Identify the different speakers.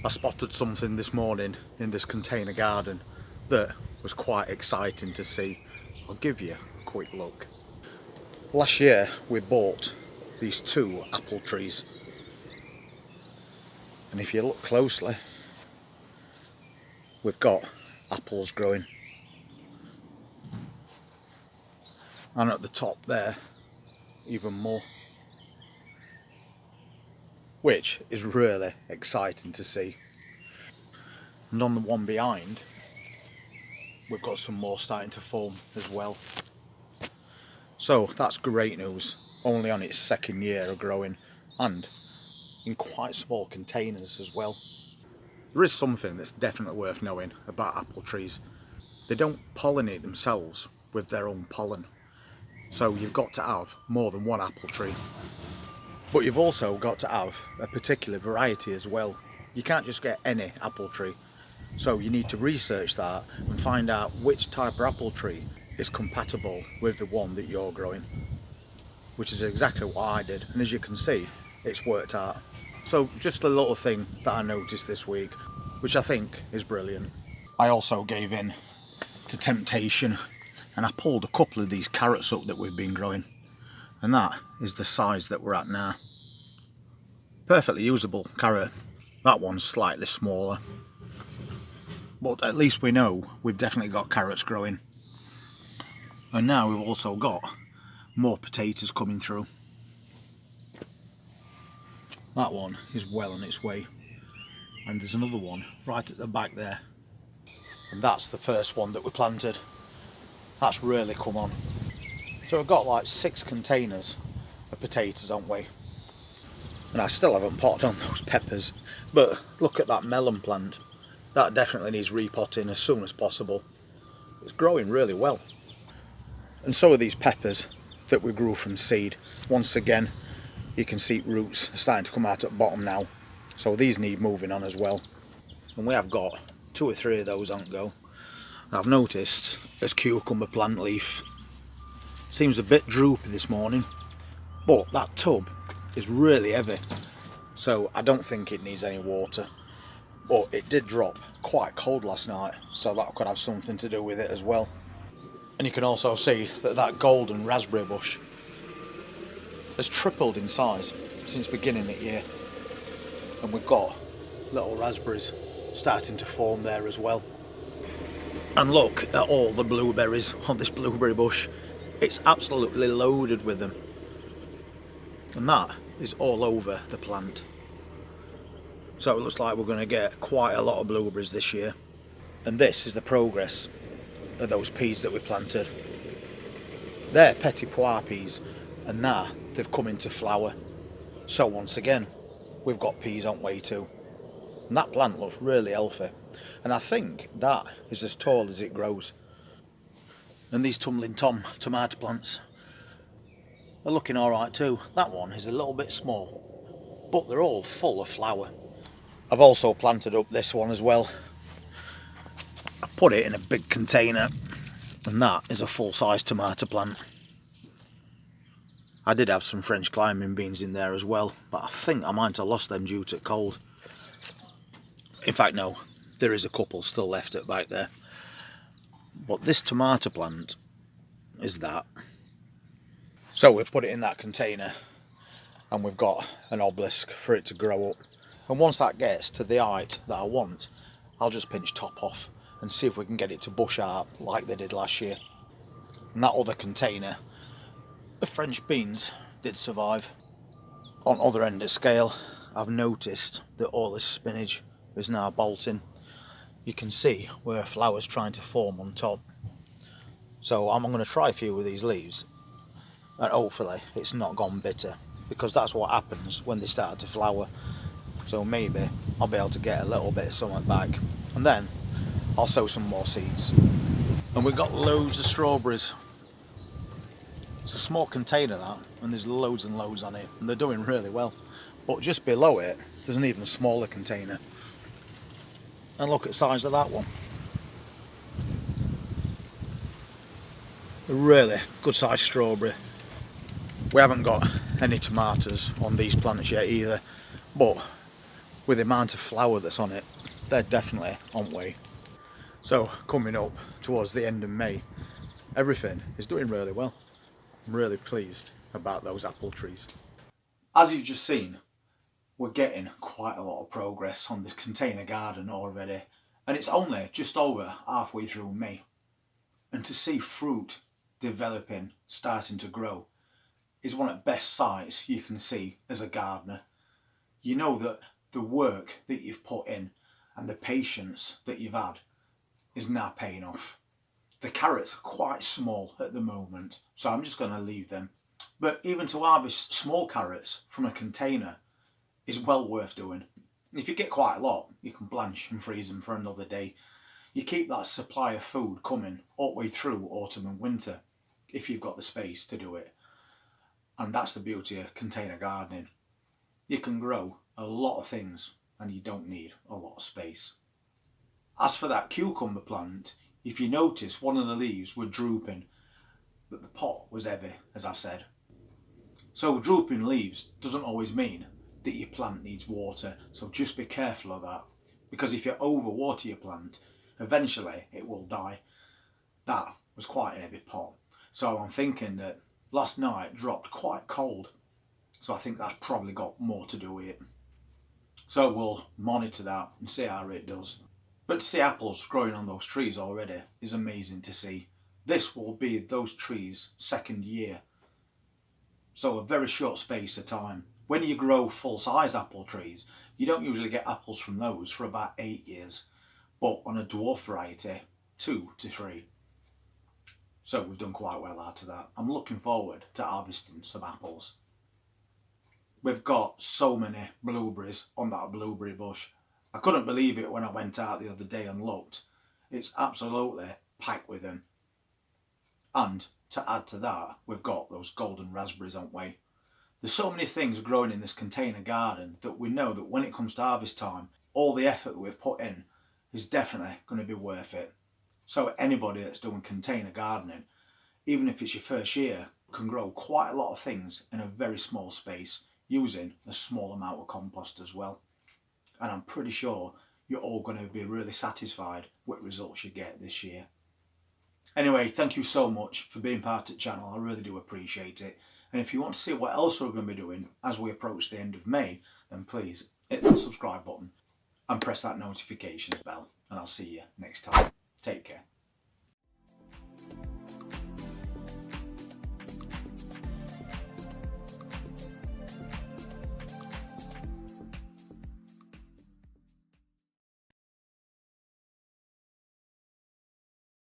Speaker 1: I spotted something this morning in this container garden that was quite exciting to see. I'll give you a quick look. Last year we bought these 2 apple trees, and if you look closely, we've got apples growing, and at the top there even more, which is really exciting to see. And on the one behind we've got some more starting to form as well. So that's great news, only on its 2nd year of growing and in quite small containers as well. There is something that's definitely worth knowing about apple trees. They don't pollinate themselves with their own pollen. So you've got to have more than one apple tree. But you've also got to have a particular variety as well. You can't just get any apple tree. So you need to research that and find out which type of apple tree is compatible with the one that you're growing. Which is exactly what I did, and as you can see, it's worked out. So just a little thing that I noticed this week, which I think is brilliant. I also gave in to temptation and I pulled a couple of these carrots up that we've been growing, and that is the size that we're at now. Perfectly usable carrot. That one's slightly smaller, but at least we know we've definitely got carrots growing. And now we've also got more potatoes coming through. That one is well on its way, and there's another one right at the back there, and that's the first one that we planted. That's really come on. So we've got like 6 containers of potatoes, haven't we? And I still haven't potted on those peppers, but look at that melon plant. That definitely needs repotting as soon as possible. It's growing really well. And so are these peppers that we grew from seed. Once again, you can see roots starting to come out at the bottom now, so these need moving on as well. And we have got 2 or 3 of those on go. And I've noticed this cucumber plant leaf seems a bit droopy this morning, but that tub is really heavy, so I don't think it needs any water. But it did drop quite cold last night, so that could have something to do with it as well. And you can also see that that golden raspberry bush has tripled in size since beginning of the year, and we've got little raspberries starting to form there as well. And look at all the blueberries on this blueberry bush. It's absolutely loaded with them, and that is all over the plant. So it looks like we're going to get quite a lot of blueberries this year. And this is the progress of those peas that we planted. They're petit pois peas, and now they've come into flower. So once again, we've got peas on way too. And that plant looks really healthy, and I think that is as tall as it grows. And these tumbling tom tomato plants are looking alright too. That one is a little bit small, but they're all full of flower. I've also planted up this one as well. I put it in a big container, and that is a full-size tomato plant. I did have some French climbing beans in there as well, but I think I might have lost them due to cold. In fact, no, there is a couple still left at back there. But this tomato plant is that. So we put it in that container, and we've got an obelisk for it to grow up. And once that gets to the height that I want, I'll just pinch top off and see if we can get it to bush out like they did last year. And that other container, the French beans did survive. On other end of scale, I've noticed that all this spinach is now bolting. You can see where a flower's trying to form on top. So I'm going to try a few of these leaves, and hopefully it's not gone bitter, because that's what happens when they start to flower. So maybe I'll be able to get a little bit of something back, and then I'll sow some more seeds. And we've got loads of strawberries. It's a small container that, and there's loads and loads on it, and they're doing really well. But just below it, there's an even smaller container. And look at the size of that one. A really good sized strawberry. We haven't got any tomatoes on these plants yet either, but with the amount of flower that's on it, they're definitely on way. So coming up towards the end of May, everything is doing really well. I'm really pleased about those apple trees. As you've just seen, we're getting quite a lot of progress on this container garden already, and it's only just over halfway through May. And to see fruit developing, starting to grow, is one of the best sights you can see as a gardener. You know that the work that you've put in and the patience that you've had is now paying off. The carrots are quite small at the moment, so I'm just going to leave them. But even to harvest small carrots from a container is well worth doing. If you get quite a lot, you can blanch and freeze them for another day. You keep that supply of food coming all the way through autumn and winter if you've got the space to do it. And that's the beauty of container gardening. You can grow a lot of things and you don't need a lot of space. As for that cucumber plant, if you notice, one of the leaves were drooping, but the pot was heavy, as I said. So drooping leaves doesn't always mean that your plant needs water, so just be careful of that, because if you overwater your plant, eventually it will die. That was quite a heavy pot, so I'm thinking that last night dropped quite cold, so I think that's probably got more to do with it. So we'll monitor that and see how it does. But to see apples growing on those trees already is amazing to see. This will be those trees' second year, so a very short space of time. When you grow full-size apple trees, you don't usually get apples from those for about 8 years, but on a dwarf variety, 2 to 3. So we've done quite well out of that. I'm looking forward to harvesting some apples. We've got so many blueberries on that blueberry bush. I couldn't believe it when I went out the other day and looked. It's absolutely packed with them. And to add to that, we've got those golden raspberries on way. There's so many things growing in this container garden that we know that when it comes to harvest time, all the effort that we've put in is definitely going to be worth it. So anybody that's doing container gardening, even if it's your first year, can grow quite a lot of things in a very small space using a small amount of compost as well. And I'm pretty sure you're all going to be really satisfied with results you get this year. Anyway, thank you so much for being part of the channel. I really do appreciate it. And if you want to see what else we're going to be doing as we approach the end of May, then please hit that subscribe button and press that notifications bell. And I'll see you next time. Take care.